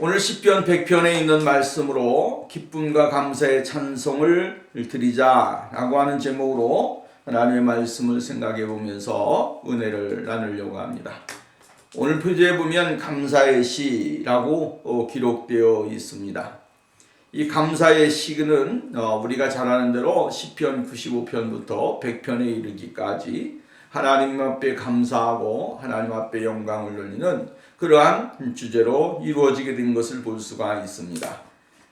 오늘 시편 100편에 있는 말씀으로 기쁨과 감사의 찬송을 드리자라고 하는 제목으로 하나님의 말씀을 생각해 보면서 은혜를 나누려고 합니다. 오늘 표제에 보면 감사의 시라고 기록되어 있습니다. 이 감사의 시는 우리가 잘 아는 대로 시편 95편부터 100편에 이르기까지 하나님 앞에 감사하고 하나님 앞에 영광을 돌리는 그러한 주제로 이루어지게 된 것을 볼 수가 있습니다.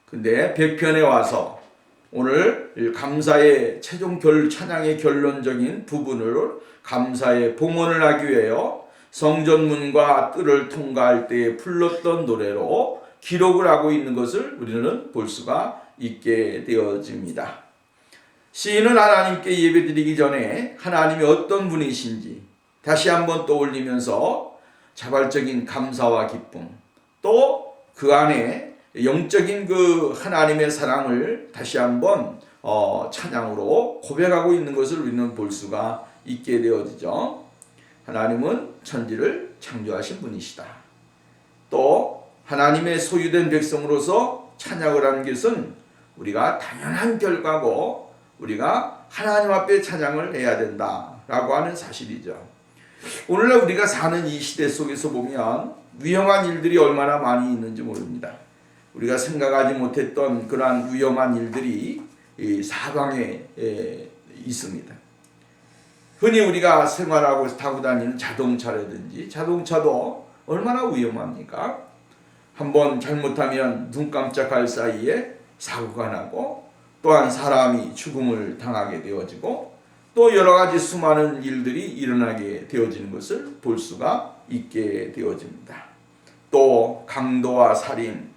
근데 100편에 와서 오늘 감사의 최종 찬양의 결론적인 부분을 감사의 봉헌을 하기 위하여 성전문과 뜰을 통과할 때에 불렀던 노래로 기록을 하고 있는 것을 우리는 볼 수가 있게 되어집니다. 시인은 하나님께 예배드리기 전에 하나님이 어떤 분이신지 다시 한번 떠올리면서 자발적인 감사와 기쁨, 또 그 안에 영적인 그 하나님의 사랑을 다시 한번 찬양으로 고백하고 있는 것을 우리는 볼 수가 있게 되어지죠. 하나님은 천지를 창조하신 분이시다. 또 하나님의 소유된 백성으로서 찬양을 하는 것은 우리가 당연한 결과고 우리가 하나님 앞에 찬양을 해야 된다라고 하는 사실이죠. 오늘날 우리가 사는 이 시대 속에서 보면 위험한 일들이 얼마나 많이 있는지 모릅니다. 우리가 생각하지 못했던 그러한 위험한 일들이 사방에 있습니다. 흔히 우리가 생활하고 타고 다니는 자동차라든지 자동차도 얼마나 위험합니까? 한번 잘못하면 눈 깜짝할 사이에 사고가 나고 또한 사람이 죽음을 당하게 되어지고 또 여러 가지 수많은 일들이 일어나게 되어지는 것을 볼 수가 있게 되어집니다. 또 강도와 살인,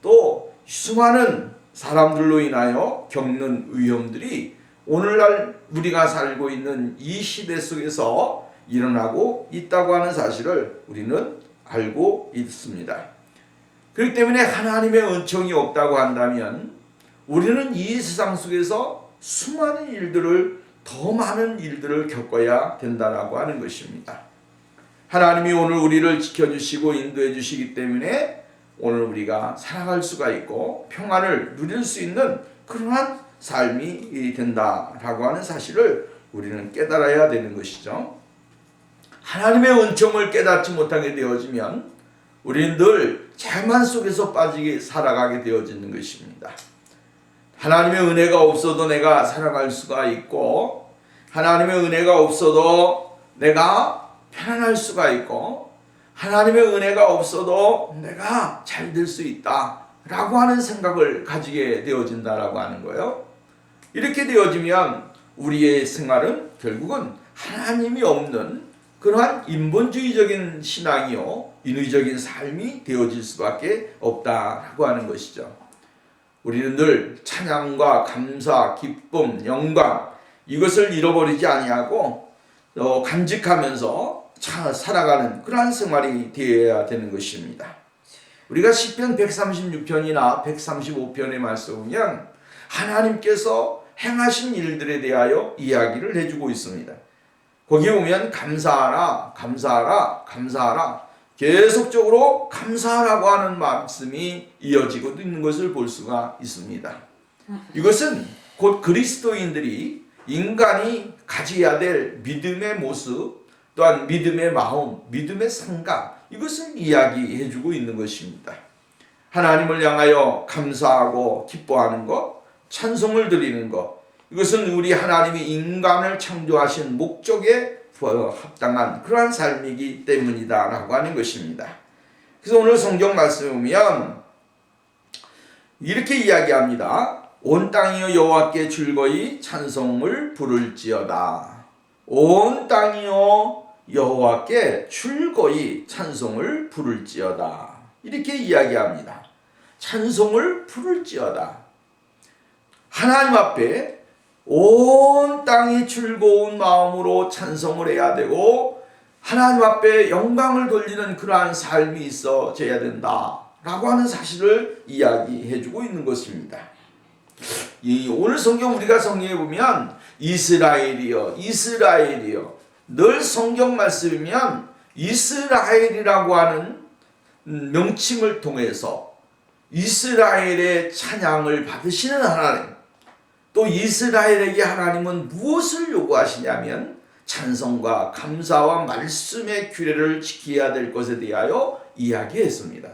또 수많은 사람들로 인하여 겪는 위험들이 오늘날 우리가 살고 있는 이 시대 속에서 일어나고 있다고 하는 사실을 우리는 알고 있습니다. 그렇기 때문에 하나님의 은총이 없다고 한다면 우리는 이 세상 속에서 수많은 일들을 더 많은 일들을 겪어야 된다라고 하는 것입니다. 하나님이 오늘 우리를 지켜주시고 인도해 주시기 때문에 오늘 우리가 살아갈 수가 있고 평안을 누릴 수 있는 그러한 삶이 된다라고 하는 사실을 우리는 깨달아야 되는 것이죠. 하나님의 은총을 깨닫지 못하게 되어지면 우리는 늘 자만 속에서 빠지게 살아가게 되어지는 것입니다. 하나님의 은혜가 없어도 내가 살아갈 수가 있고 하나님의 은혜가 없어도 내가 편안할 수가 있고 하나님의 은혜가 없어도 내가 잘 될 수 있다라고 하는 생각을 가지게 되어진다라고 하는 거예요. 이렇게 되어지면 우리의 생활은 결국은 하나님이 없는 그러한 인본주의적인 신앙이요 인위적인 삶이 되어질 수밖에 없다라고 하는 것이죠. 우리는 늘 찬양과 감사, 기쁨, 영광 이것을 잃어버리지 아니하고 간직하면서 살아가는 그러한 생활이 되어야 되는 것입니다. 우리가 시편 136편이나 135편의 말씀을 보면 하나님께서 행하신 일들에 대하여 이야기를 해주고 있습니다. 거기에 보면 감사하라, 감사하라, 감사하라 계속적으로 감사하라고 하는 말씀이 이어지고 있는 것을 볼 수가 있습니다. 이것은 곧 그리스도인들이 인간이 가져야 될 믿음의 모습 또한 믿음의 마음, 믿음의 생각 이것을 이야기해 주고 있는 것입니다. 하나님을 향하여 감사하고 기뻐하는 것, 찬송을 드리는 것 이것은 우리 하나님이 인간을 창조하신 목적에 합당한 그러한 삶이기 때문이다 라고 하는 것입니다. 그래서 오늘 성경 말씀에 보면 이렇게 이야기합니다. 온 땅이여 여호와께 즐거이 찬송을 부를지어다. 온 땅이여 여호와께 즐거이 찬송을 부를지어다. 이렇게 이야기합니다. 찬송을 부를지어다. 하나님 앞에 온 땅이 즐거운 마음으로 찬송을 해야 되고 하나님 앞에 영광을 돌리는 그러한 삶이 있어져야 된다라고 하는 사실을 이야기해 주고 있는 것입니다. 오늘 성경 우리가 성경에 보면 이스라엘이여 이스라엘이여 늘 성경 말씀이면 이스라엘이라고 하는 명칭을 통해서 이스라엘의 찬양을 받으시는 하나님, 또 이스라엘에게 하나님은 무엇을 요구하시냐면 찬송과 감사와 말씀의 규례를 지켜야 될 것에 대하여 이야기했습니다.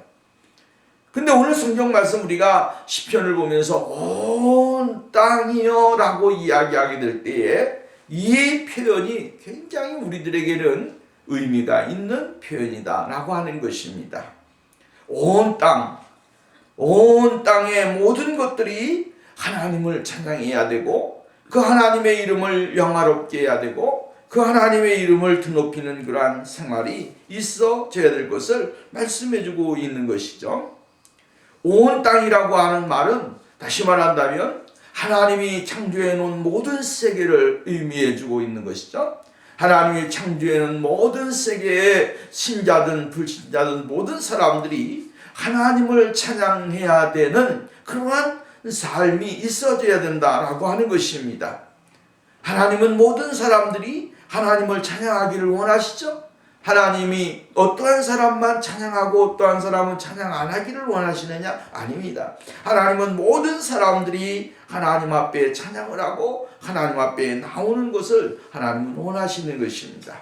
근데 오늘 성경 말씀 우리가 시편을 보면서 온 땅이여 라고 이야기하게 될 때에 이 표현이 굉장히 우리들에게는 의미가 있는 표현이다 라고 하는 것입니다. 온 땅, 온 땅의 모든 것들이 하나님을 찬양해야 되고 그 하나님의 이름을 영화롭게 해야 되고 그 하나님의 이름을 드높이는 그러한 생활이 있어져야 될 것을 말씀해주고 있는 것이죠. 온 땅이라고 하는 말은 다시 말한다면 하나님이 창조해 놓은 모든 세계를 의미해주고 있는 것이죠. 하나님이 창조해 놓은 모든 세계의 신자든 불신자든 모든 사람들이 하나님을 찬양해야 되는 그러한 삶이 있어져야 된다라고 하는 것입니다. 하나님은 모든 사람들이 하나님을 찬양하기를 원하시죠? 하나님이 어떠한 사람만 찬양하고 어떠한 사람은 찬양 안 하기를 원하시느냐? 아닙니다. 하나님은 모든 사람들이 하나님 앞에 찬양을 하고 하나님 앞에 나오는 것을 하나님은 원하시는 것입니다.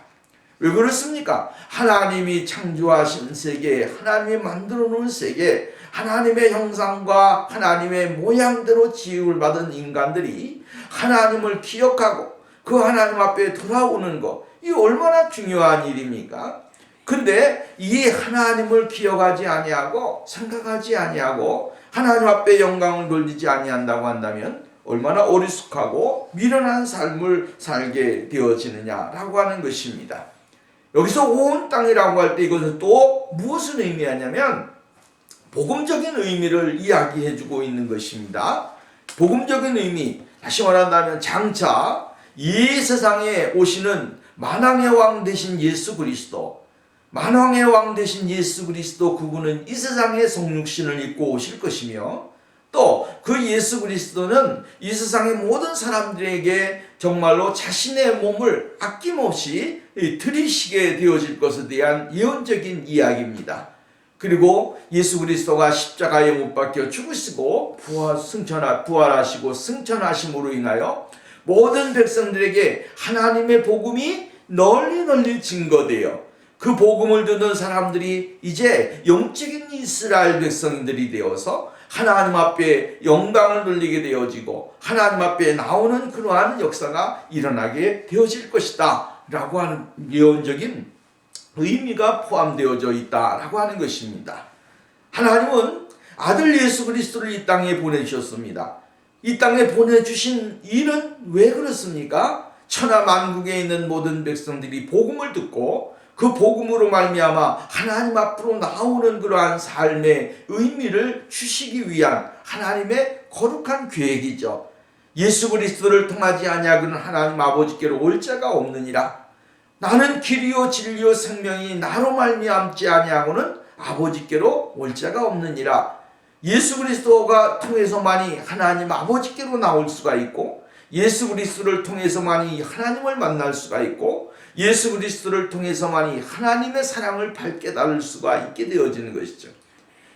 왜 그렇습니까? 하나님이 창조하신 세계, 하나님이 만들어 놓은 세계, 하나님의 형상과 하나님의 모양대로 지음을 받은 인간들이 하나님을 기억하고 그 하나님 앞에 돌아오는 것, 이 얼마나 중요한 일입니까? 근데 이 하나님을 기억하지 아니하고 생각하지 아니하고 하나님 앞에 영광을 돌리지 아니한다고 한다면 얼마나 어리숙하고 미련한 삶을 살게 되어지느냐라고 하는 것입니다. 여기서 온 땅이라고 할 때 이것은 또 무엇을 의미하냐면 복음적인 의미를 이야기해주고 있는 것입니다. 복음적인 의미, 다시 말한다면 장차 이 세상에 오시는 만왕의 왕 되신 예수 그리스도, 만왕의 왕 되신 예수 그리스도, 그분은 이 세상에 성육신을 입고 오실 것이며 또 그 예수 그리스도는 이 세상의 모든 사람들에게 정말로 자신의 몸을 아낌없이 드리시게 되어질 것에 대한 예언적인 이야기입니다. 그리고 예수 그리스도가 십자가에 못 박혀 죽으시고 부활하시고 승천하심으로 인하여 모든 백성들에게 하나님의 복음이 널리 증거되어 그 복음을 듣는 사람들이 이제 영적인 이스라엘 백성들이 되어서 하나님 앞에 영광을 돌리게 되어지고 하나님 앞에 나오는 그러한 역사가 일어나게 되어질 것이다 라고 하는 예언적인 의미가 포함되어져 있다라고 하는 것입니다. 하나님은 아들 예수 그리스도를 이 땅에 보내주셨습니다. 이 땅에 보내주신 이유는 왜 그렇습니까? 천하 만국에 있는 모든 백성들이 복음을 듣고 그 복음으로 말미암아 하나님 앞으로 나오는 그러한 삶의 의미를 주시기 위한 하나님의 거룩한 계획이죠. 예수 그리스도를 통하지 아니하고는 하나님 아버지께로 올 자가 없느니라. 나는 길이요 진리요 생명이 나로 말미암지 아니하고는 아버지께로 올 자가 없느니라. 예수 그리스도가 통해서만이 하나님 아버지께로 나올 수가 있고 예수 그리스도를 통해서만이 하나님을 만날 수가 있고 예수 그리스도를 통해서만이 하나님의 사랑을 발깨달을 수가 있게 되어지는 것이죠.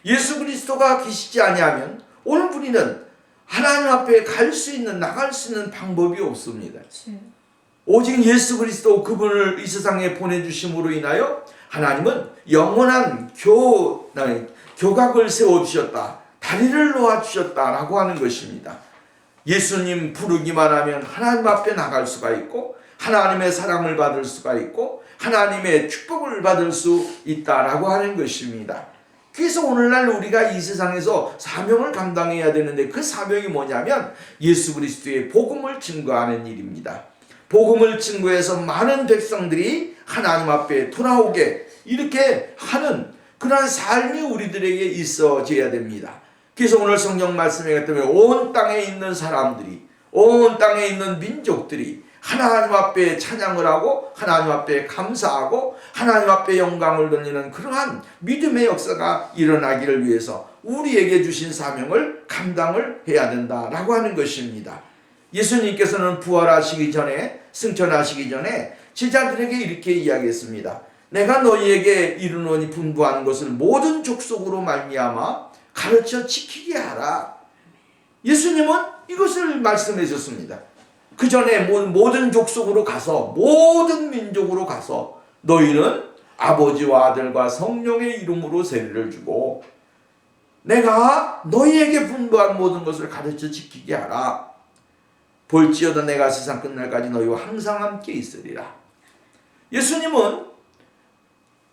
예수 그리스도가 계시지 아니하면 오늘 우리는 하나님 앞에 갈 수 있는 나갈 수 있는 방법이 없습니다. 오직 예수 그리스도 그분을 이 세상에 보내주심으로 인하여 하나님은 영원한 교각을 세워주셨다. 다리를 놓아주셨다라고 하는 것입니다. 예수님 부르기만 하면 하나님 앞에 나갈 수가 있고 하나님의 사랑을 받을 수가 있고 하나님의 축복을 받을 수 있다라고 하는 것입니다. 그래서 오늘날 우리가 이 세상에서 사명을 감당해야 되는데 그 사명이 뭐냐면 예수 그리스도의 복음을 증거하는 일입니다. 복음을 증거해서 많은 백성들이 하나님 앞에 돌아오게 이렇게 하는 그러한 삶이 우리들에게 있어져야 됩니다. 그래서 오늘 성경 말씀에 따르면 온 땅에 있는 사람들이, 온 땅에 있는 민족들이 하나님 앞에 찬양을 하고 하나님 앞에 감사하고 하나님 앞에 영광을 돌리는 그러한 믿음의 역사가 일어나기를 위해서 우리에게 주신 사명을 감당을 해야 된다라고 하는 것입니다. 예수님께서는 부활하시기 전에 승천하시기 전에 제자들에게 이렇게 이야기했습니다. 내가 너희에게 이르노니 분부하는 것을 모든 족속으로 말미암아 가르쳐 지키게 하라. 예수님은 이것을 말씀해 줬습니다. 그 전에 모든 족속으로 가서 모든 민족으로 가서 너희는 아버지와 아들과 성령의 이름으로 세례를 주고 내가 너희에게 분부한 모든 것을 가르쳐 지키게 하라. 볼지어다 내가 세상 끝날까지 너희와 항상 함께 있으리라. 예수님은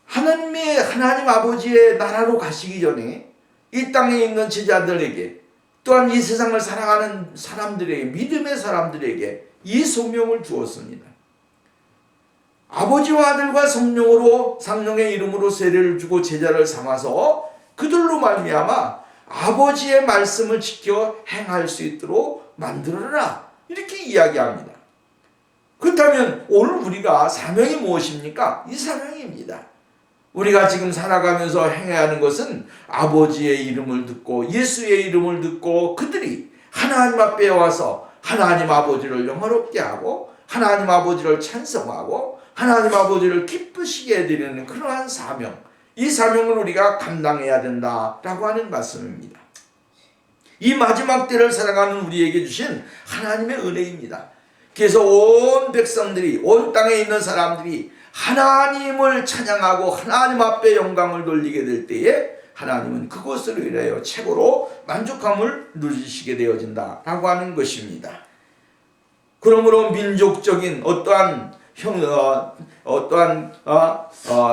하나님 아버지의 나라로 가시기 전에 이 땅에 있는 제자들에게 또한 이 세상을 살아가는 사람들에게, 믿음의 사람들에게 이 소명을 주었습니다. 아버지와 아들과 성령의 이름으로 세례를 주고 제자를 삼아서 그들로 말미암아 아버지의 말씀을 지켜 행할 수 있도록 만들어라. 이렇게 이야기합니다. 그렇다면 오늘 우리가 사명이 무엇입니까? 이 사명입니다. 우리가 지금 살아가면서 행해야 하는 것은 아버지의 이름을 듣고 예수의 이름을 듣고 그들이 하나님 앞에 와서 하나님 아버지를 영화롭게 하고 하나님 아버지를 찬송하고 하나님 아버지를 기쁘시게 해드리는 그러한 사명, 이 사명을 우리가 감당해야 된다라고 하는 말씀입니다. 이 마지막 때를 살아가는 우리에게 주신 하나님의 은혜입니다. 그래서 온 백성들이, 온 땅에 있는 사람들이 하나님을 찬양하고 하나님 앞에 영광을 돌리게 될 때에 하나님은 그것을 위하여 최고로 만족함을 누리시게 되어진다라고 하는 것입니다. 그러므로 민족적인 어떠한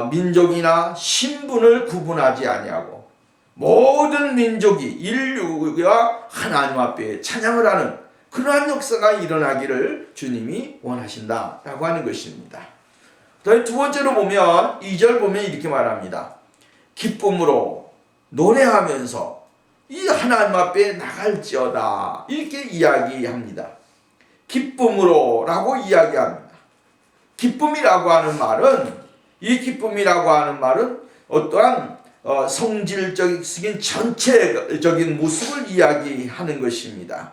민족이나 신분을 구분하지 아니하고 모든 민족이 인류가 하나님 앞에 찬양을 하는 그러한 역사가 일어나기를 주님이 원하신다라고 하는 것입니다. 두 번째로 보면 2절 보면 이렇게 말합니다. 기쁨으로 노래하면서 이 하나님 앞에 나갈지어다 이렇게 이야기합니다. 기쁨으로 라고 이야기합니다. 기쁨이라고 하는 말은, 이 기쁨이라고 하는 말은 어떠한 성질적인 전체적인 모습을 이야기하는 것입니다.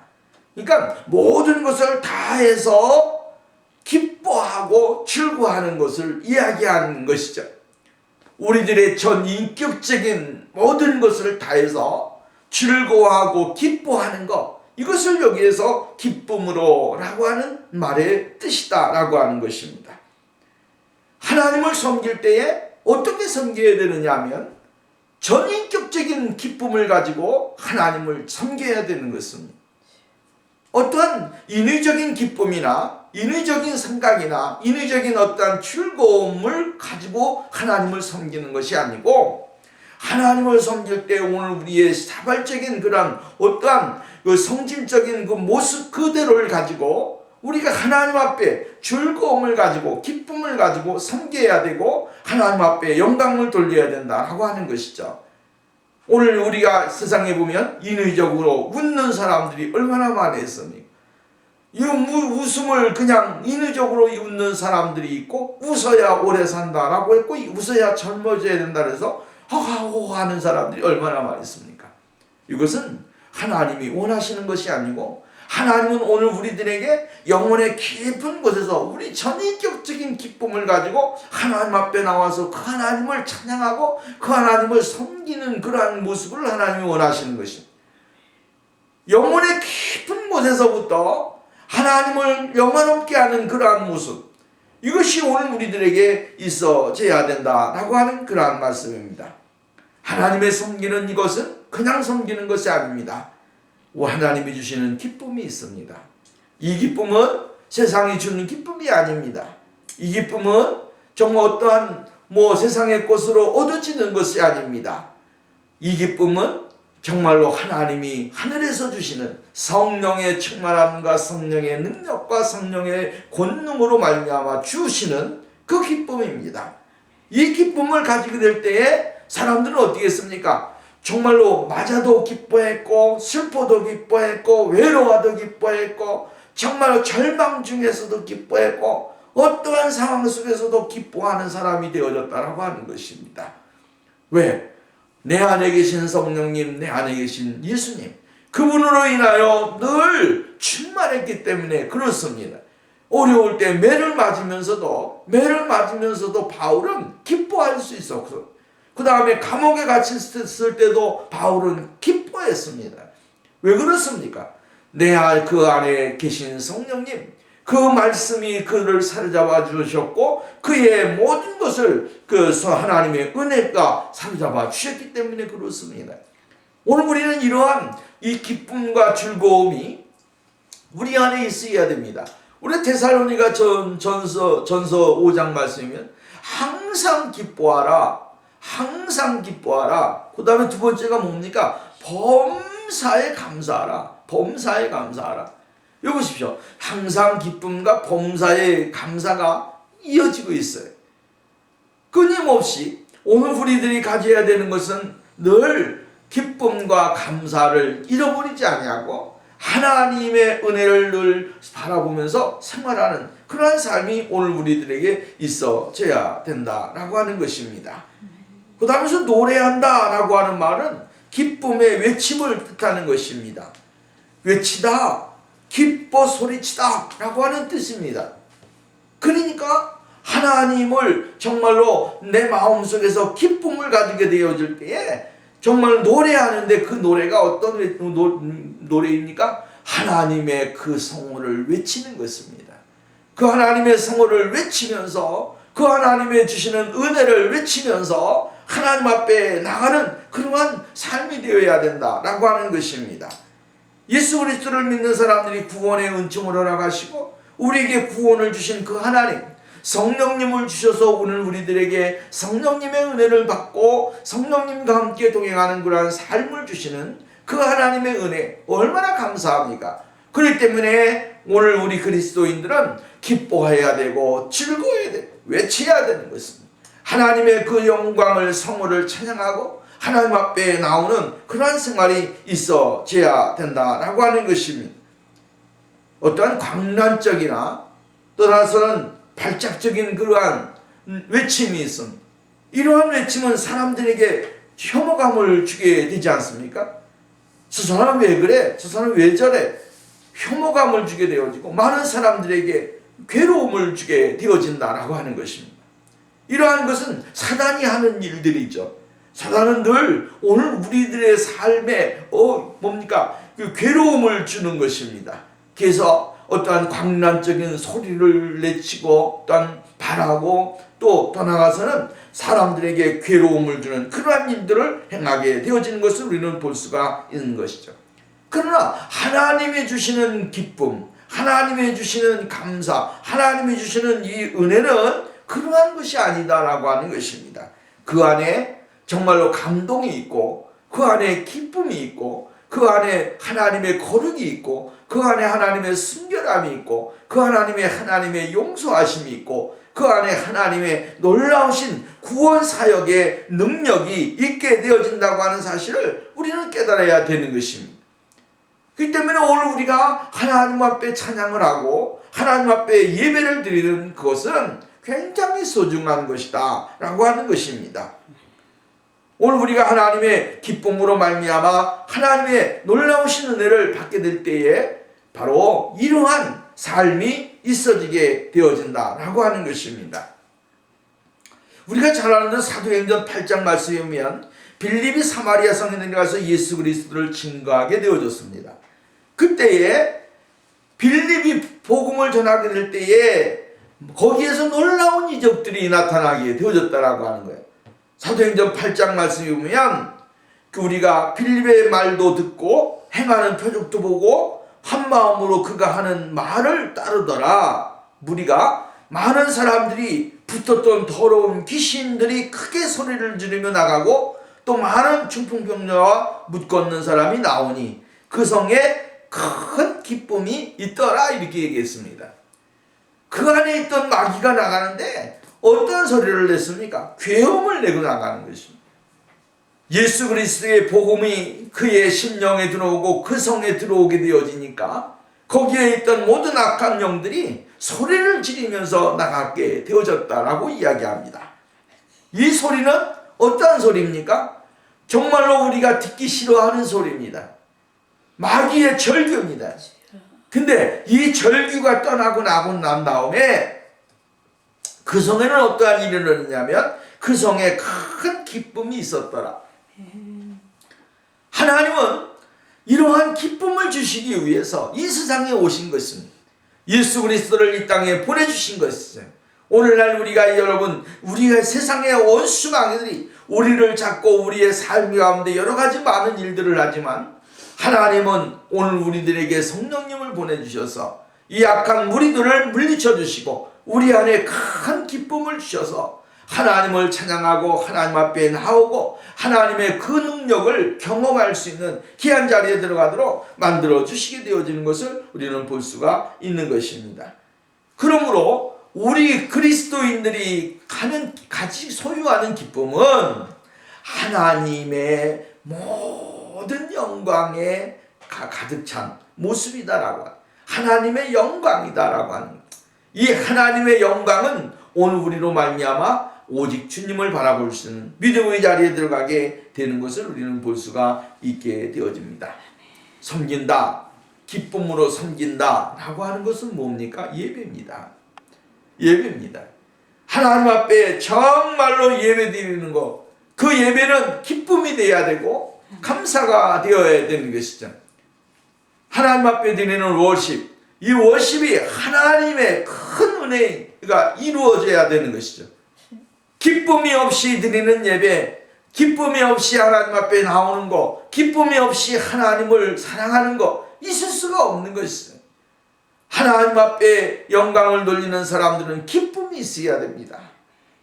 그러니까 모든 것을 다해서 기뻐하고 즐거워하는 것을 이야기하는 것이죠. 우리들의 전 인격적인 모든 것을 다해서 즐거워하고 기뻐하는 것, 이것을 여기에서 기쁨으로 라고 하는 말의 뜻이다 라고 하는 것입니다. 하나님을 섬길 때에 어떻게 섬겨야 되느냐 하면 전인격적인 기쁨을 가지고 하나님을 섬겨야 되는 것입니다. 어떠한 인위적인 기쁨이나 인위적인 생각이나 인위적인 어떠한 즐거움을 가지고 하나님을 섬기는 것이 아니고 하나님을 섬길 때 오늘 우리의 사발적인 그런 어떠한 그 성질적인 그 모습 그대로를 가지고 우리가 하나님 앞에 즐거움을 가지고 기쁨을 가지고 섬겨야 되고 하나님 앞에 영광을 돌려야 된다라고 하는 것이죠. 오늘 우리가 세상에 보면 인위적으로 웃는 사람들이 얼마나 많이 있습니까? 이 웃음을 그냥 인위적으로 웃는 사람들이 있고 웃어야 오래 산다라고 했고 웃어야 젊어져야 된다 그래서 허하호 하는 사람들이 얼마나 많이 있습니까? 이것은 하나님이 원하시는 것이 아니고 하나님은 오늘 우리들에게 영혼의 깊은 곳에서 우리 전인격적인 기쁨을 가지고 하나님 앞에 나와서 그 하나님을 찬양하고 그 하나님을 섬기는 그러한 모습을 하나님이 원하시는 것입니다. 영혼의 깊은 곳에서부터 하나님을 영원롭게 하는 그러한 모습, 이것이 오늘 우리들에게 있어져야 된다라고 하는 그러한 말씀입니다. 하나님의 섬기는 이것은 그냥 섬기는 것이 아닙니다. 하나님이 주시는 기쁨이 있습니다. 이 기쁨은 세상이 주는 기쁨이 아닙니다. 이 기쁨은 정말 어떠한 세상의 것으로 얻어지는 것이 아닙니다. 이 기쁨은 정말로 하나님이 하늘에서 주시는 성령의 충만함과 성령의 능력과 성령의 권능으로 말미암아 주시는 그 기쁨입니다. 이 기쁨을 가지게 될 때에 사람들은 어떻게 했습니까? 정말로 맞아도 기뻐했고 슬퍼도 기뻐했고 외로워도 기뻐했고 정말로 절망 중에서도 기뻐했고 어떠한 상황 속에서도 기뻐하는 사람이 되어졌다라고 하는 것입니다. 왜? 내 안에 계신 성령님, 내 안에 계신 예수님, 그분으로 인하여 늘 충만했기 때문에 그렇습니다. 어려울 때 매를 맞으면서도 바울은 기뻐할 수 있었고 그 다음에 감옥에 갇혔을 때도 바울은 기뻐 기뻐했습니다. 왜 그렇습니까? 그 안에 계신 성령님, 그 말씀이 그를 사로잡아 주셨고 그의 모든 것을 그 하나님의 은혜가 사로잡아 주셨기 때문에 그렇습니다. 오늘 우리는 이러한 이 기쁨과 즐거움이 우리 안에 있어야 됩니다. 우리 데살로니가 전서 5장 말씀이면 항상 기뻐하라. 항상 기뻐하라. 그 다음에 두 번째가 뭡니까? 범사에 감사하라. 범사에 감사하라. 여기 보십시오. 항상 기쁨과 범사의 감사가 이어지고 있어요. 끊임없이 오늘 우리들이 가져야 되는 것은 늘 기쁨과 감사를 잃어버리지 아니하고 하나님의 은혜를 늘 바라보면서 생활하는 그러한 삶이 오늘 우리들에게 있어져야 된다라고 하는 것입니다. 그 다음에서 노래한다라고 하는 말은 기쁨의 외침을 뜻하는 것입니다. 외치다, 기뻐 소리치다 라고 하는 뜻입니다. 그러니까 하나님을 정말로 내 마음속에서 기쁨을 가지게 되어질 때에 정말 노래하는데 그 노래가 어떤 노래입니까? 하나님의 그 성호를 외치는 것입니다. 그 하나님의 성호를 외치면서 그 하나님의 주시는 은혜를 외치면서 하나님 앞에 나가는 그러한 삶이 되어야 된다라고 하는 것입니다. 예수 그리스도를 믿는 사람들이 구원의 은총을 허락하시고 우리에게 구원을 주신 그 하나님, 성령님을 주셔서 오늘 우리들에게 성령님의 은혜를 받고 성령님과 함께 동행하는 그러한 삶을 주시는 그 하나님의 은혜 얼마나 감사합니까? 그렇기 때문에 오늘 우리 그리스도인들은 기뻐해야 되고 즐거워야 되고 외쳐야 되는 것입니다. 하나님의 그 영광을 성호를 찬양하고 하나님 앞에 나오는 그러한 생활이 있어져야 된다라고 하는 것입니다. 어떠한 광란적이나 떠나서는 발작적인 그러한 외침이 있습니다. 이러한 외침은 사람들에게 혐오감을 주게 되지 않습니까? 저 사람은 왜 그래? 저 사람은 왜 저래? 혐오감을 주게 되어지고 많은 사람들에게 괴로움을 주게 되어진다라고 하는 것입니다. 이러한 것은 사단이 하는 일들이죠. 사단은 늘 오늘 우리들의 삶에 뭡니까? 그 괴로움을 주는 것입니다. 그래서 어떠한 광란적인 소리를 내치고 또한 바라고 또 떠나가서는 사람들에게 괴로움을 주는 그러한 일들을 행하게 되어지는 것을 우리는 볼 수가 있는 것이죠. 그러나 하나님이 주시는 기쁨, 하나님이 주시는 감사, 하나님이 주시는 이 은혜는 그러한 것이 아니다라고 하는 것입니다. 그 안에 정말로 감동이 있고 그 안에 기쁨이 있고 그 안에 하나님의 거룩이 있고 그 안에 하나님의 순결함이 있고 그 안에 하나님의 용서하심이 있고 그 안에 하나님의 놀라우신 구원 사역의 능력이 있게 되어진다고 하는 사실을 우리는 깨달아야 되는 것입니다. 그렇기 때문에 오늘 우리가 하나님 앞에 찬양을 하고 하나님 앞에 예배를 드리는 그것은 굉장히 소중한 것이다 라고 하는 것입니다. 오늘 우리가 하나님의 기쁨으로 말미암아 하나님의 놀라우신 은혜를 받게 될 때에 바로 이러한 삶이 있어지게 되어진다라고 하는 것입니다. 우리가 잘 아는 사도행전 8장 말씀에 보면 빌립이 사마리아 성에 내려가서 예수 그리스도를 증거하게 되어졌습니다. 그때에 빌립이 복음을 전하게 될 때에 거기에서 놀라운 이적들이 나타나게 되어졌다라고 하는 거예요. 사도행전 8장 말씀에 보면 우리가 빌립의 말도 듣고 행하는 표적도 보고 한 마음으로 그가 하는 말을 따르더라. 무리가 많은 사람들이 붙었던 더러운 귀신들이 크게 소리를 지르며 나가고 또 많은 중풍병자와 묻걷는 사람이 나오니 그 성에 큰 기쁨이 있더라 이렇게 얘기했습니다. 그 안에 있던 마귀가 나가는데 어떤 소리를 냈습니까? 괴음을 내고 나가는 것입니다. 예수 그리스도의 복음이 그의 심령에 들어오고 그 성에 들어오게 되어지니까 거기에 있던 모든 악한 영들이 소리를 지르면서 나가게 되어졌다라고 이야기합니다. 이 소리는 어떠한 소리입니까? 정말로 우리가 듣기 싫어하는 소리입니다. 마귀의 절규입니다. 근데 이 절규가 떠나고 난 다음에 그 성에는 어떠한 일이 일어났냐면 그 성에 큰 기쁨이 있었더라. 하나님은 이러한 기쁨을 주시기 위해서 이 세상에 오신 것입니다. 예수 그리스도를 이 땅에 보내주신 것이죠. 오늘날 우리가 여러분, 우리가 세상의 온 수많이들이 우리를 잡고 우리의 삶 가운데 여러 가지 많은 일들을 하지만 하나님은 오늘 우리들에게 성령님을 보내주셔서 이 악한 무리들을 물리쳐 주시고 우리 안에 큰 기쁨을 주셔서 하나님을 찬양하고 하나님 앞에 나오고 하나님의 그 능력을 경험할 수 있는 귀한 자리에 들어가도록 만들어 주시게 되어지는 것을 우리는 볼 수가 있는 것입니다. 그러므로 우리 그리스도인들이 같이 소유하는 기쁨은 하나님의 모든 영광에 가득 찬 모습이다라고 하는, 하나님의 영광이다라고 하는, 이 하나님의 영광은 오늘 우리로 말미암아 오직 주님을 바라볼 수 있는 믿음의 자리에 들어가게 되는 것을 우리는 볼 수가 있게 되어집니다. 섬긴다, 기쁨으로 섬긴다 라고 하는 것은 뭡니까? 예배입니다. 예배입니다. 하나님 앞에 정말로 예배 드리는 것, 그 예배는 기쁨이 되어야 되고 감사가 되어야 되는 것이죠. 하나님 앞에 드리는 워십, 이 워십이 하나님의 큰 은혜가 이루어져야 되는 것이죠. 기쁨이 없이 드리는 예배, 기쁨이 없이 하나님 앞에 나오는 것, 기쁨이 없이 하나님을 사랑하는 것, 있을 수가 없는 것이죠. 하나님 앞에 영광을 돌리는 사람들은 기쁨이 있어야 됩니다.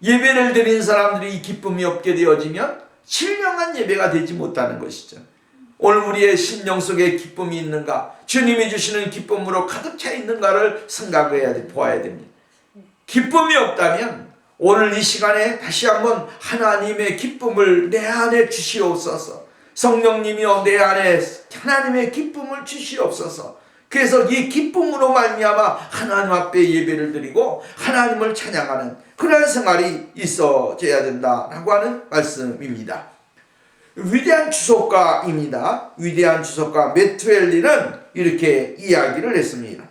예배를 드린 사람들이 이 기쁨이 없게 되어지면 신령한 예배가 되지 못하는 것이죠. 오늘 우리의 심령 속에 기쁨이 있는가, 주님이 주시는 기쁨으로 가득 차 있는가를 생각해야 돼, 보아야 됩니다. 기쁨이 없다면 오늘 이 시간에 다시 한번 하나님의 기쁨을 내 안에 주시옵소서. 성령님이여 내 안에 하나님의 기쁨을 주시옵소서. 그래서 이 기쁨으로 말미암아 하나님 앞에 예배를 드리고 하나님을 찬양하는 그런 생활이 있어져야 된다라고 하는 말씀입니다. 위대한 주석가입니다. 위대한 주석가 메투엘리는 이렇게 이야기를 했습니다.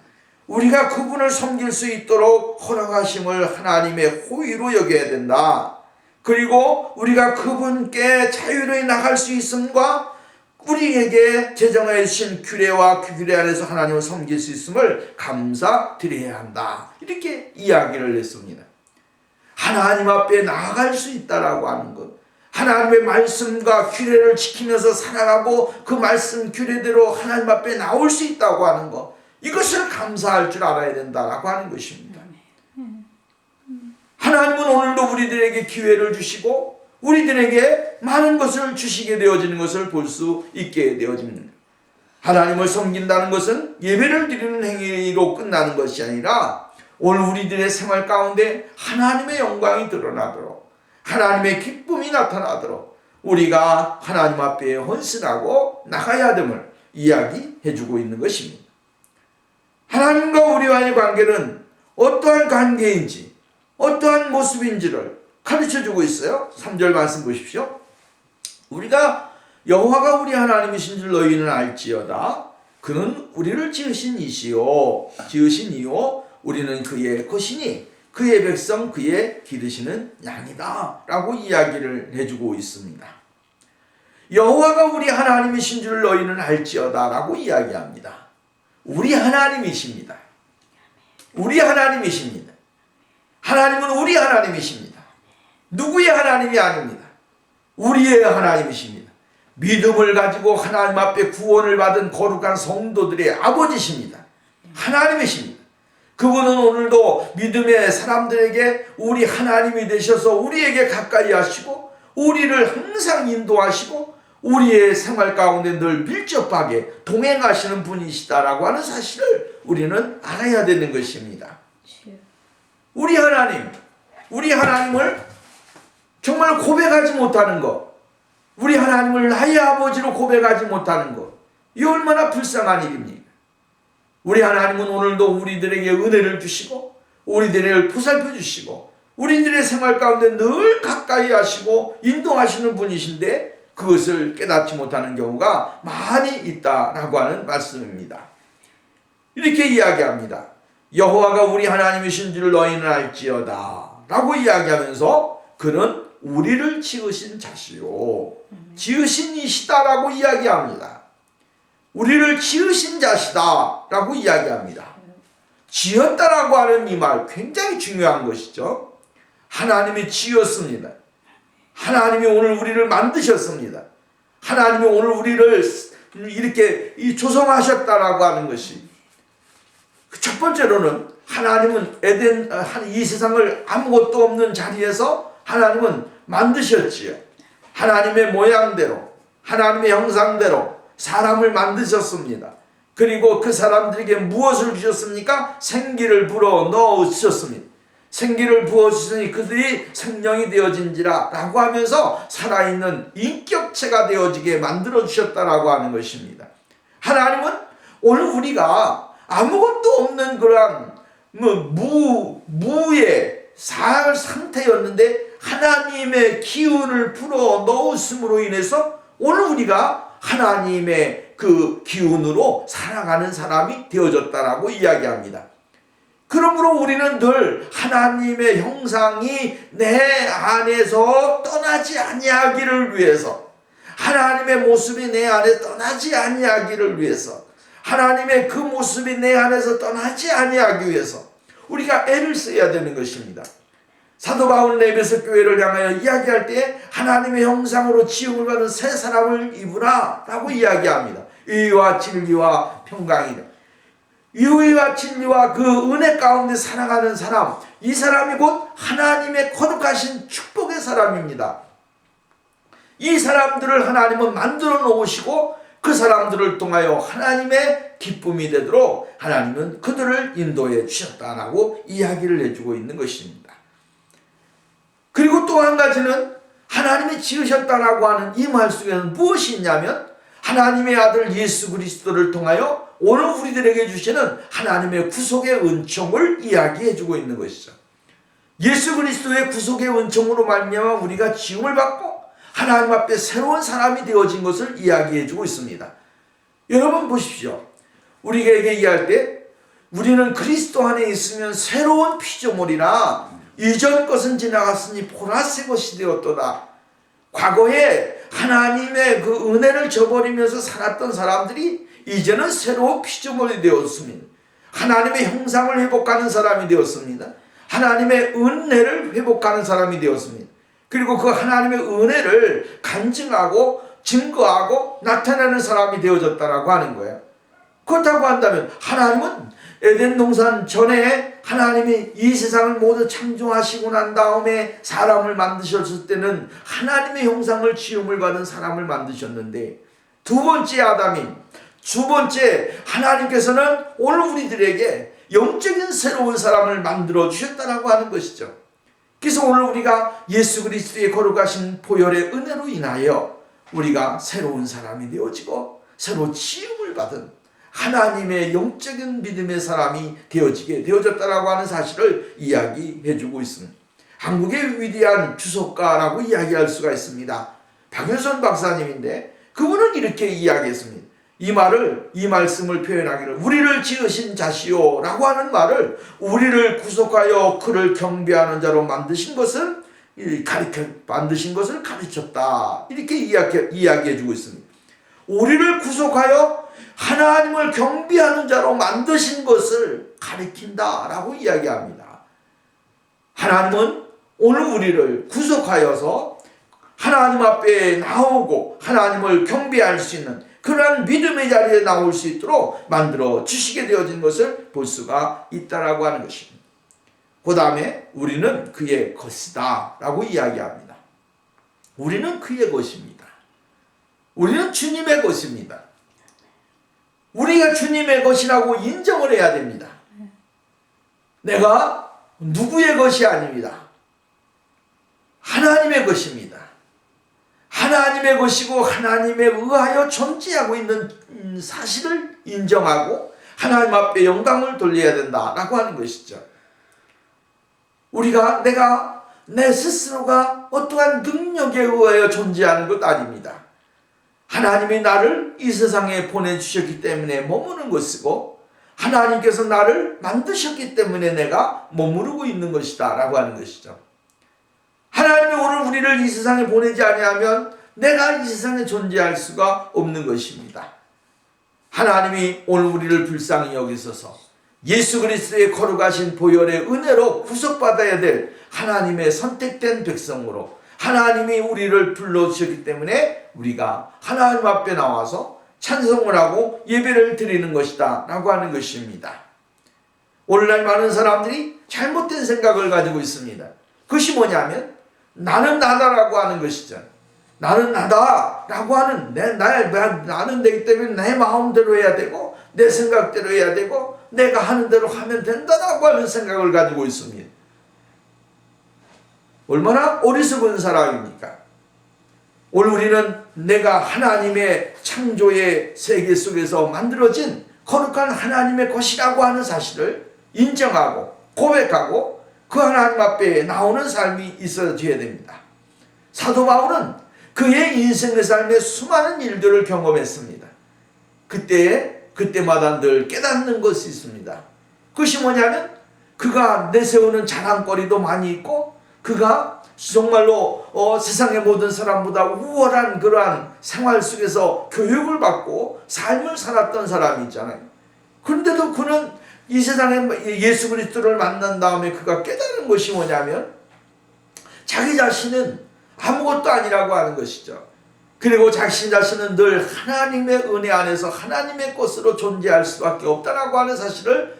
우리가 그분을 섬길 수 있도록 허락하심을 하나님의 호의로 여겨야 된다. 그리고 우리가 그분께 자유로이 나갈 수 있음과 우리에게 제정해 주신 규례와 그 규례 안에서 하나님을 섬길 수 있음을 감사드려야 한다. 이렇게 이야기를 했습니다. 하나님 앞에 나아갈 수 있다라고 하는 것, 하나님의 말씀과 규례를 지키면서 살아가고 그 말씀 규례대로 하나님 앞에 나올 수 있다고 하는 것, 이것을 감사할 줄 알아야 된다라고 하는 것입니다. 하나님은 오늘도 우리들에게 기회를 주시고 우리들에게 많은 것을 주시게 되어지는 것을 볼 수 있게 되어집니다. 하나님을 섬긴다는 것은 예배를 드리는 행위로 끝나는 것이 아니라 오늘 우리들의 생활 가운데 하나님의 영광이 드러나도록, 하나님의 기쁨이 나타나도록 우리가 하나님 앞에 헌신하고 나가야 됨을 이야기해주고 있는 것입니다. 하나님과 우리와의 관계는 어떠한 관계인지, 어떠한 모습인지를 가르쳐주고 있어요. 3절 말씀 보십시오. 우리가 여호와가 우리 하나님이신 줄 너희는 알지어다. 그는 우리를 지으신 이시요 우리는 그의 것이니 그의 백성 그의 기르시는 양이다 라고 이야기를 해주고 있습니다. 여호와가 우리 하나님이신 줄 너희는 알지어다 라고 이야기합니다. 우리 하나님이십니다. 우리 하나님이십니다. 하나님은 우리 하나님이십니다. 누구의 하나님이 아닙니다. 우리의 하나님이십니다. 믿음을 가지고 하나님 앞에 구원을 받은 거룩한 성도들의 아버지십니다. 하나님이십니다. 그분은 오늘도 믿음의 사람들에게 우리 하나님이 되셔서 우리에게 가까이 하시고 우리를 항상 인도하시고 우리의 생활 가운데 늘 밀접하게 동행하시는 분이시다라고 하는 사실을 우리는 알아야 되는 것입니다. 우리 하나님을 정말 고백하지 못하는 것, 우리 하나님을 나의 아버지로 고백하지 못하는 것, 이 얼마나 불쌍한 일입니까? 우리 하나님은 오늘도 우리들에게 은혜를 주시고 우리들을 보살펴 주시고 우리들의 생활 가운데 늘 가까이 하시고 인도하시는 분이신데 그것을 깨닫지 못하는 경우가 많이 있다라고 하는 말씀입니다. 이렇게 이야기합니다. 여호와가 우리 하나님이신 줄 너희는 알지어다 라고 이야기하면서 그는 우리를 지으신 자시요 지으신 이시다라고 이야기합니다. 우리를 지으신 자시다 라고 이야기합니다. 지었다라고 하는 이 말 굉장히 중요한 것이죠. 하나님이 지었습니다. 하나님이 오늘 우리를 만드셨습니다. 하나님이 오늘 우리를 이렇게 조성하셨다라고 하는 것이, 첫 번째로는 하나님은 이 세상을 아무것도 없는 자리에서 하나님은 만드셨지요. 하나님의 모양대로, 하나님의 형상대로 사람을 만드셨습니다. 그리고 그 사람들에게 무엇을 주셨습니까? 생기를 불어 넣어 주셨습니다. 생기를 부어주시니 그들이 생명이 되어진지라 라고 하면서 살아있는 인격체가 되어지게 만들어 주셨다라고 하는 것입니다. 하나님은 오늘 우리가 아무것도 없는 그러한 무의 상태였는데 하나님의 기운을 불어 넣으심으로 인해서 오늘 우리가 하나님의 그 기운으로 살아가는 사람이 되어졌다라고 이야기합니다. 그러므로 우리는 늘 하나님의 형상이 내 안에서 떠나지 아니하기를 위해서, 하나님의 모습이 내 안에 떠나지 아니하기를 위해서, 하나님의 그 모습이 내 안에서 떠나지 아니하기 위해서 우리가 애를 써야 되는 것입니다. 사도 바울은 에베소 교회를 향하여 이야기할 때 하나님의 형상으로 지음을 받은 새 사람을 입으라 라고 이야기합니다. 의와 진리와 평강이다. 의와 진리와 그 은혜 가운데 살아가는 사람, 이 사람이 곧 하나님의 거룩하신 축복의 사람입니다. 이 사람들을 하나님은 만들어 놓으시고 그 사람들을 통하여 하나님의 기쁨이 되도록 하나님은 그들을 인도해 주셨다라고 이야기를 해주고 있는 것입니다. 그리고 또 한 가지는 하나님이 지으셨다라고 하는 이 말 속에는 무엇이 있냐면 하나님의 아들 예수 그리스도를 통하여 오늘 우리들에게 주시는 하나님의 구속의 은총을 이야기해 주고 있는 것이죠. 예수 그리스도의 구속의 은총으로 말미암아 우리가 지음을 받고 하나님 앞에 새로운 사람이 되어진 것을 이야기해 주고 있습니다. 여러분 보십시오. 우리에게 이해할 때 우리는 그리스도 안에 있으면 새로운 피조물이라 이전 것은 지나갔으니 보라새 것이 되었도다. 과거에 하나님의 그 은혜를 저버리면서 살았던 사람들이 이제는 새로운 피조물이 되었습니다. 하나님의 형상을 회복하는 사람이 되었습니다. 하나님의 은혜를 회복하는 사람이 되었습니다. 그리고 그 하나님의 은혜를 간증하고 증거하고 나타내는 사람이 되어졌다라고 하는 거예요. 그렇다고 한다면 하나님은 에덴 동산 전에 하나님이 이 세상을 모두 창조하시고 난 다음에 사람을 만드셨을 때는 하나님의 형상을 지음을 받은 사람을 만드셨는데, 두 번째 아담이, 두 번째 하나님께서는 오늘 우리들에게 영적인 새로운 사람을 만들어 주셨다라고 하는 것이죠. 그래서 오늘 우리가 예수 그리스도의 거룩하신 보혈의 은혜로 인하여 우리가 새로운 사람이 되어지고 새로 지음을 받은 하나님의 영적인 믿음의 사람이 되어졌다라고 하는 사실을 이야기해 주고 있습니다. 한국의 위대한 주석가라고 이야기할 수가 있습니다. 박윤선 박사님인데 그분은 이렇게 이야기했습니다. 이 말씀을 표현하기를 우리를 지으신 자시오 라고 하는 말을 우리를 구속하여 그를 경배하는 자로 만드신 것을 가르쳤다. 이렇게 이야기해 주고 있습니다. 우리를 구속하여 하나님을 경배하는 자로 만드신 것을 가리킨다 라고 이야기합니다. 하나님은 오늘 우리를 구속하여서 하나님 앞에 나오고 하나님을 경배할 수 있는 그러한 믿음의 자리에 나올 수 있도록 만들어 주시게 되어진 것을 볼 수가 있다라고 하는 것입니다. 그 다음에 우리는 그의 것이다 라고 이야기합니다. 우리는 그의 것입니다. 우리는 주님의 것입니다. 우리가 주님의 것이라고 인정을 해야 됩니다. 내가 누구의 것이 아닙니다. 하나님의 것입니다. 하나님의 것이고 하나님에 의하여 존재하고 있는 사실을 인정하고 하나님 앞에 영광을 돌려야 된다라고 하는 것이죠. 내가 내 스스로가 어떠한 능력에 의하여 존재하는 것 아닙니다. 하나님이 나를 이 세상에 보내주셨기 때문에 머무는 것이고 하나님께서 나를 만드셨기 때문에 내가 머무르고 있는 것이다 라고 하는 것이죠. 하나님이 오늘 우리를 이 세상에 보내지 아니하면 내가 이 세상에 존재할 수가 없는 것입니다. 하나님이 오늘 우리를 불쌍히 여기소서 예수 그리스도의 거룩하신 보혈의 은혜로 구속받아야 될 하나님의 선택된 백성으로 하나님이 우리를 불러주셨기 때문에 우리가 하나님 앞에 나와서 찬송을 하고 예배를 드리는 것이다 라고 하는 것입니다. 오늘날 많은 사람들이 잘못된 생각을 가지고 있습니다. 그것이 뭐냐면 나는 나다라고 하는 것이죠. 나는 나다라고 하는 나는 되기 때문에 내 마음대로 해야 되고 내 생각대로 해야 되고 내가 하는 대로 하면 된다라고 하는 생각을 가지고 있습니다. 얼마나 어리석은 사람입니까? 오늘 우리는 내가 하나님의 창조의 세계 속에서 만들어진 거룩한 하나님의 것이라고 하는 사실을 인정하고 고백하고 그 하나님 앞에 나오는 삶이 있어야 됩니다. 사도 바울은 그의 인생의 삶에 수많은 일들을 경험했습니다. 그때마다 늘 깨닫는 것이 있습니다. 그것이 뭐냐면 그가 내세우는 자랑거리도 많이 있고 그가 정말로 세상의 모든 사람보다 우월한 그러한 생활 속에서 교육을 받고 삶을 살았던 사람이 있잖아요. 그런데도 그는 이 세상에 예수 그리스도를 만난 다음에 그가 깨달은 것이 뭐냐면 자기 자신은 아무것도 아니라고 하는 것이죠. 그리고 자신 자신은 늘 하나님의 은혜 안에서 하나님의 것으로 존재할 수밖에 없다라고 하는 사실을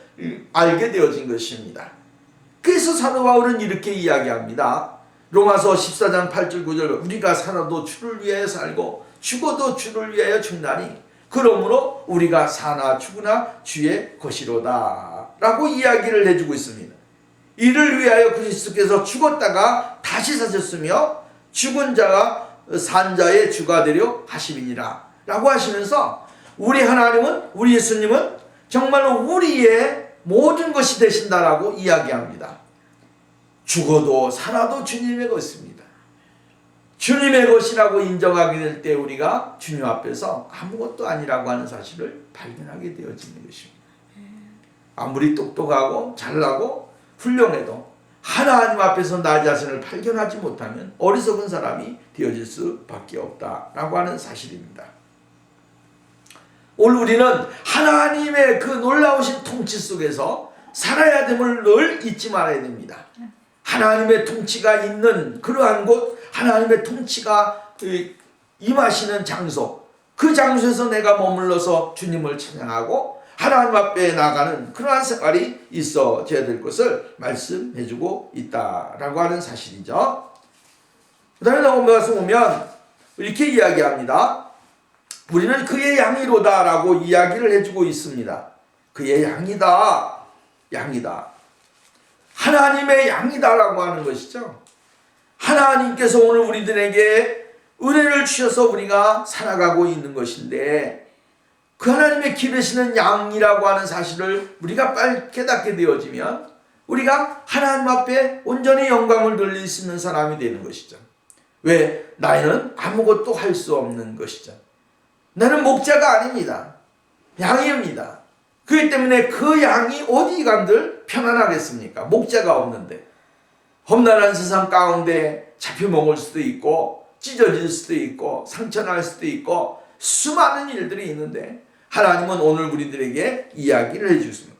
알게 되어진 것입니다. 그래서 사도 바울은 이렇게 이야기합니다. 로마서 14장 8절 9절 우리가 살아도 주를 위하여 살고 죽어도 주를 위하여 죽나니 그러므로 우리가 사나 죽으나 주의 것이로다 라고 이야기를 해주고 있습니다. 이를 위하여 그리스도께서 죽었다가 다시 사셨으며 죽은 자가 산 자의 주가 되려 하심이니라 라고 하시면서 우리 하나님은 우리 예수님은 정말로 우리의 모든 것이 되신다라고 이야기합니다. 죽어도 살아도 주님의 것입니다. 주님의 것이라고 인정하게 될 때 우리가 주님 앞에서 아무것도 아니라고 하는 사실을 발견하게 되어지는 것입니다. 아무리 똑똑하고 잘나고 훌륭해도 하나님 앞에서 나 자신을 발견하지 못하면 어리석은 사람이 되어질 수밖에 없다라고 하는 사실입니다. 오늘 우리는 하나님의 그 놀라우신 통치 속에서 살아야 됨을 늘 잊지 말아야 됩니다. 하나님의 통치가 있는 그러한 곳, 하나님의 통치가 임하시는 장소, 그 장소에서 내가 머물러서 주님을 찬양하고 하나님 앞에 나가는 그러한 생활이 있어져야 될 것을 말씀해주고 있다라고 하는 사실이죠. 그 다음에 넘어가서 보면 이렇게 이야기합니다. 우리는 그의 양이로다 라고 이야기를 해주고 있습니다. 그의 양이다. 하나님의 양이다 라고 하는 것이죠. 하나님께서 오늘 우리들에게 은혜를 주셔서 우리가 살아가고 있는 것인데 그 하나님의 기르시는 양이라고 하는 사실을 우리가 빨리 깨닫게 되어지면 우리가 하나님 앞에 온전히 영광을 돌릴 수 있는 사람이 되는 것이죠. 왜? 나는 아무것도 할 수 없는 것이죠. 나는 목자가 아닙니다. 양입니다. 그렇기 때문에 그 양이 어디 간들 편안하겠습니까? 목자가 없는데. 험난한 세상 가운데 잡혀먹을 수도 있고 찢어질 수도 있고 상처날 수도 있고 수많은 일들이 있는데 하나님은 오늘 우리들에게 이야기를 해주십니다.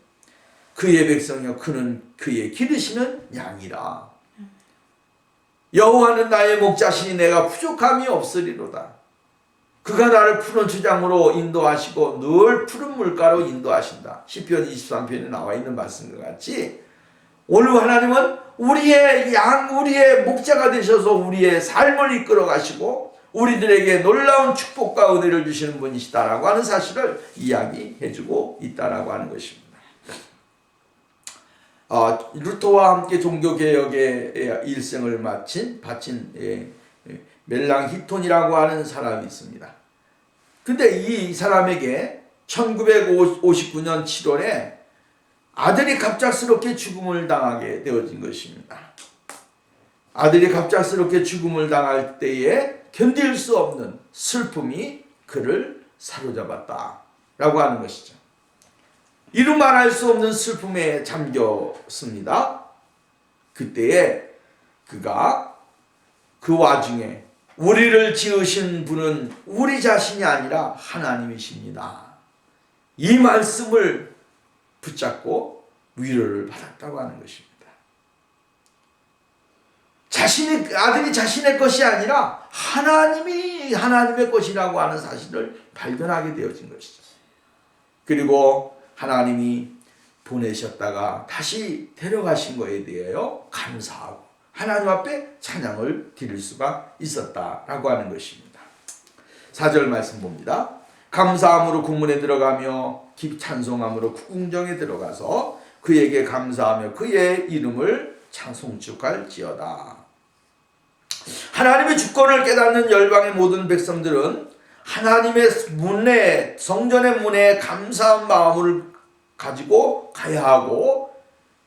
그의 백성이여 그는 그의 기르시는 양이라. 여호와는 나의 목자시니 내가 부족함이 없으리로다. 그가 나를 푸른 주장으로 인도하시고 늘 푸른 물가로 인도하신다. 시편 23편에 나와 있는 말씀과 같이 오늘 하나님은 우리의 양, 우리의 목자가 되셔서 우리의 삶을 이끌어 가시고 우리들에게 놀라운 축복과 은혜를 주시는 분이시다라고 하는 사실을 이야기해주고 있다라고 하는 것입니다. 루터와 함께 종교개혁의 일생을 바친 멜랑 히톤이라고 하는 사람이 있습니다. 근데 이 사람에게 1959년 7월에 아들이 갑작스럽게 죽음을 당하게 되어진 것입니다. 아들이 갑작스럽게 죽음을 당할 때에 견딜 수 없는 슬픔이 그를 사로잡았다라고 하는 것이죠. 이루 말할 수 없는 슬픔에 잠겼습니다. 그때에 그가 그 와중에 우리를 지으신 분은 우리 자신이 아니라 하나님이십니다. 이 말씀을 붙잡고 위로를 받았다고 하는 것입니다. 자신의 아들이 자신의 것이 아니라 하나님이 하나님의 것이라고 하는 사실을 발견하게 되어진 것이죠. 그리고 하나님이 보내셨다가 다시 데려가신 것에 대하여 감사하고 하나님 앞에 찬양을 드릴 수가 있었다라고 하는 것입니다. 4절 말씀 봅니다. 감사함으로 궁문에 들어가며 찬송함으로 궁정에 들어가서 그에게 감사하며 그의 이름을 찬송축할지어다. 하나님의 주권을 깨닫는 열방의 모든 백성들은 하나님의 문에, 성전의 문에 감사한 마음을 가지고 가야 하고,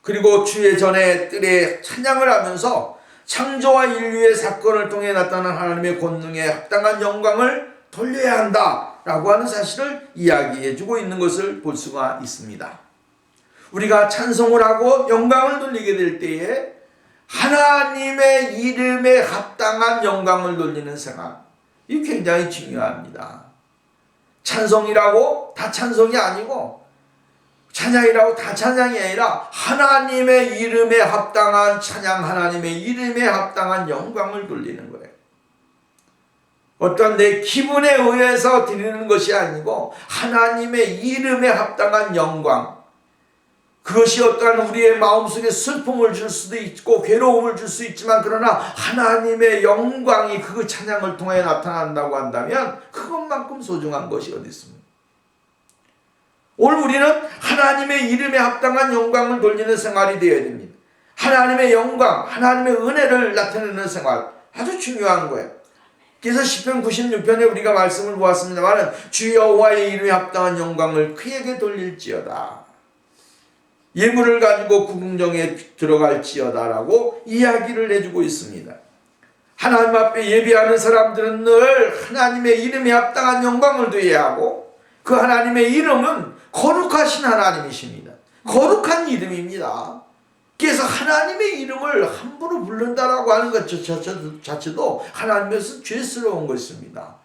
그리고 주의 전에 뜰에 찬양을 하면서 창조와 인류의 사건을 통해 나타난 하나님의 권능에 합당한 영광을 돌려야 한다라고 하는 사실을 이야기해 주고 있는 것을 볼 수가 있습니다. 우리가 찬송을 하고 영광을 돌리게 될 때에 하나님의 이름에 합당한 영광을 돌리는 생활, 이 굉장히 중요합니다. 찬송이라고 다 찬송이 아니고, 찬양이라고 다 찬양이 아니라 하나님의 이름에 합당한 찬양, 하나님의 이름에 합당한 영광을 돌리는 거예요. 어떤 내 기분에 의해서 드리는 것이 아니고 하나님의 이름에 합당한 영광, 그것이 어떠한 우리의 마음속에 슬픔을 줄 수도 있고 괴로움을 줄 수 있지만, 그러나 하나님의 영광이 그 찬양을 통해 나타난다고 한다면 그것만큼 소중한 것이 어디 있습니까? 오늘 우리는 하나님의 이름에 합당한 영광을 돌리는 생활이 되어야 됩니다. 하나님의 영광, 하나님의 은혜를 나타내는 생활, 아주 중요한 거예요. 그래서 시편 96편에 우리가 말씀을 보았습니다만, 주 여호와의 이름에 합당한 영광을 그에게 돌릴지어다, 예물을 가지고 궁정에 들어갈지어다라고 이야기를 해주고 있습니다. 하나님 앞에 예배하는 사람들은 늘 하나님의 이름에 합당한 영광을 드려야 하고, 그 하나님의 이름은 거룩하신 하나님이십니다. 거룩한 이름입니다. 그래서 하나님의 이름을 함부로 부른다라고 하는 것 자체도 하나님께서 죄스러운 것입니다.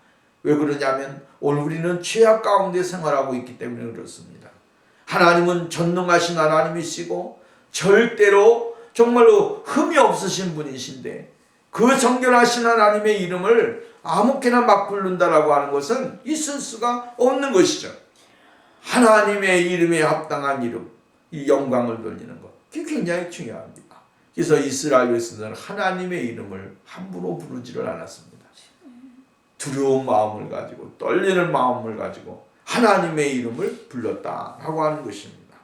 왜 그러냐면 오늘 우리는 죄악 가운데 생활하고 있기 때문에 그렇습니다. 하나님은 전능하신 하나님이시고 절대로 정말로 흠이 없으신 분이신데, 그 정결하신 하나님의 이름을 아무렇게나 막 부른다라고 하는 것은 있을 수가 없는 것이죠. 하나님의 이름에 합당한 이름, 이 영광을 돌리는 것, 그게 굉장히 중요합니다. 그래서 이스라엘 백성들은 하나님의 이름을 함부로 부르지를 않았습니다. 두려운 마음을 가지고, 떨리는 마음을 가지고 하나님의 이름을 불렀다라고 하는 것입니다.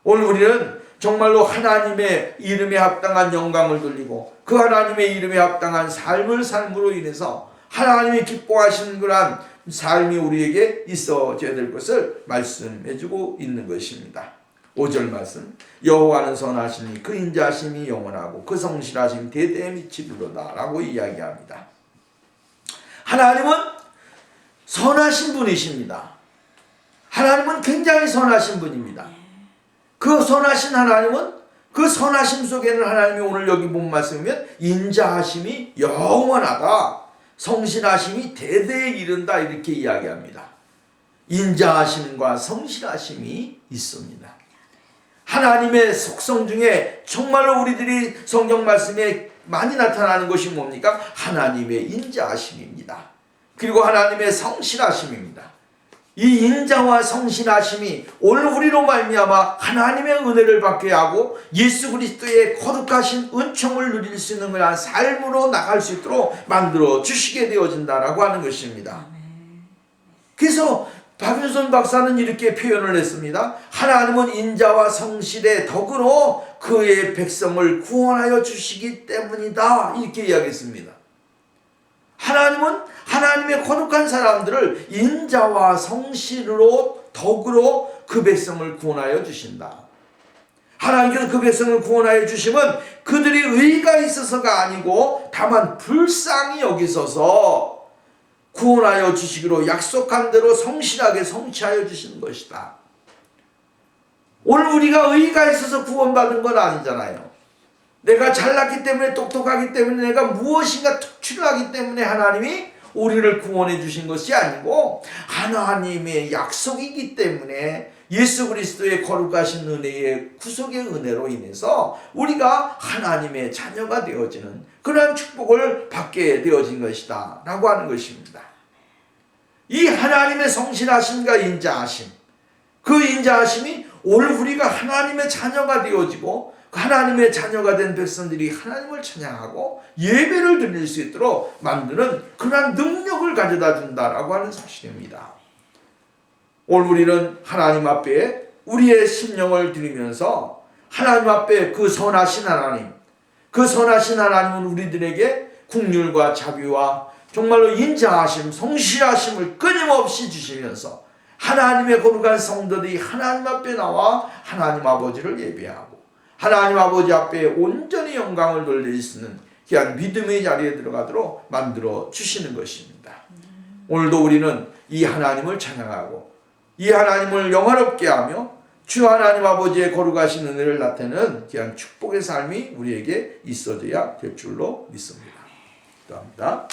오늘 우리는 정말로 하나님의 이름에 합당한 영광을 돌리고 그 하나님의 이름에 합당한 삶을 삶으로 인해서 하나님이 기뻐하시는 그러한 삶이 우리에게 있어져야 될 것을 말씀해주고 있는 것입니다. 5절 말씀, 여호와는 선하시니 그 인자하심이 영원하고 그 성실하심이 대대에 미치리로다 라고 이야기합니다. 하나님은 선하신 분이십니다. 하나님은 굉장히 선하신 분입니다. 그 선하신 하나님은, 그 선하심 속에는 하나님이 오늘 여기 본 말씀이면 인자하심이 영원하다, 성실하심이 대대에 이른다, 이렇게 이야기합니다. 인자하심과 성실하심이 있습니다. 하나님의 속성 중에 정말로 우리들이 성경 말씀에 많이 나타나는 것이 뭡니까? 하나님의 인자하심입니다. 그리고 하나님의 성실하심입니다. 이 인자와 성실하심이 오늘 우리로 말미암아 하나님의 은혜를 받게 하고 예수 그리스도의 거룩하신 은총을 누릴 수 있는 그런 삶으로 나갈 수 있도록 만들어 주시게 되어진다라고 하는 것입니다. 그래서 박윤선 박사는 이렇게 표현을 했습니다. 하나님은 인자와 성실의 덕으로 그의 백성을 구원하여 주시기 때문이다, 이렇게 이야기했습니다. 하나님은 하나님의 거룩한 사람들을 인자와 성실로 덕으로 그 백성을 구원하여 주신다. 하나님께서 그 백성을 구원하여 주심은 그들이 의가 있어서가 아니고 다만 불쌍히 여기셔서 구원하여 주시기로 약속한 대로 성실하게 성취하여 주시는 것이다. 오늘 우리가 의가 있어서 구원받은 건 아니잖아요. 내가 잘났기 때문에, 똑똑하기 때문에, 내가 무엇인가 특출하기 때문에 하나님이 우리를 구원해 주신 것이 아니고 하나님의 약속이기 때문에 예수 그리스도의 거룩하신 은혜의 구속의 은혜로 인해서 우리가 하나님의 자녀가 되어지는 그러한 축복을 받게 되어진 것이다 라고 하는 것입니다. 이 하나님의 성실하심과 인자하심, 그 인자하심이 오늘 우리가 하나님의 자녀가 되어지고 하나님의 자녀가 된 백성들이 하나님을 찬양하고 예배를 드릴 수 있도록 만드는 그러한 능력을 가져다 준다라고 하는 사실입니다. 오늘 우리는 하나님 앞에 우리의 심령을 드리면서 하나님 앞에 그 선하신 하나님, 그 선하신 하나님은 우리들에게 긍휼과 자비와 정말로 인자하심, 성실하심을 끊임없이 주시면서 하나님의 거룩한 성도들이 하나님 앞에 나와 하나님 아버지를 예배하고 하나님 아버지 앞에 온전히 영광을 돌릴 수 있는 귀한 믿음의 자리에 들어가도록 만들어 주시는 것입니다. 오늘도 우리는 이 하나님을 찬양하고 이 하나님을 영화롭게 하며 주 하나님 아버지의 거룩하신 은혜를 나타내는 귀한 축복의 삶이 우리에게 있어져야 될 줄로 믿습니다. 기도합니다.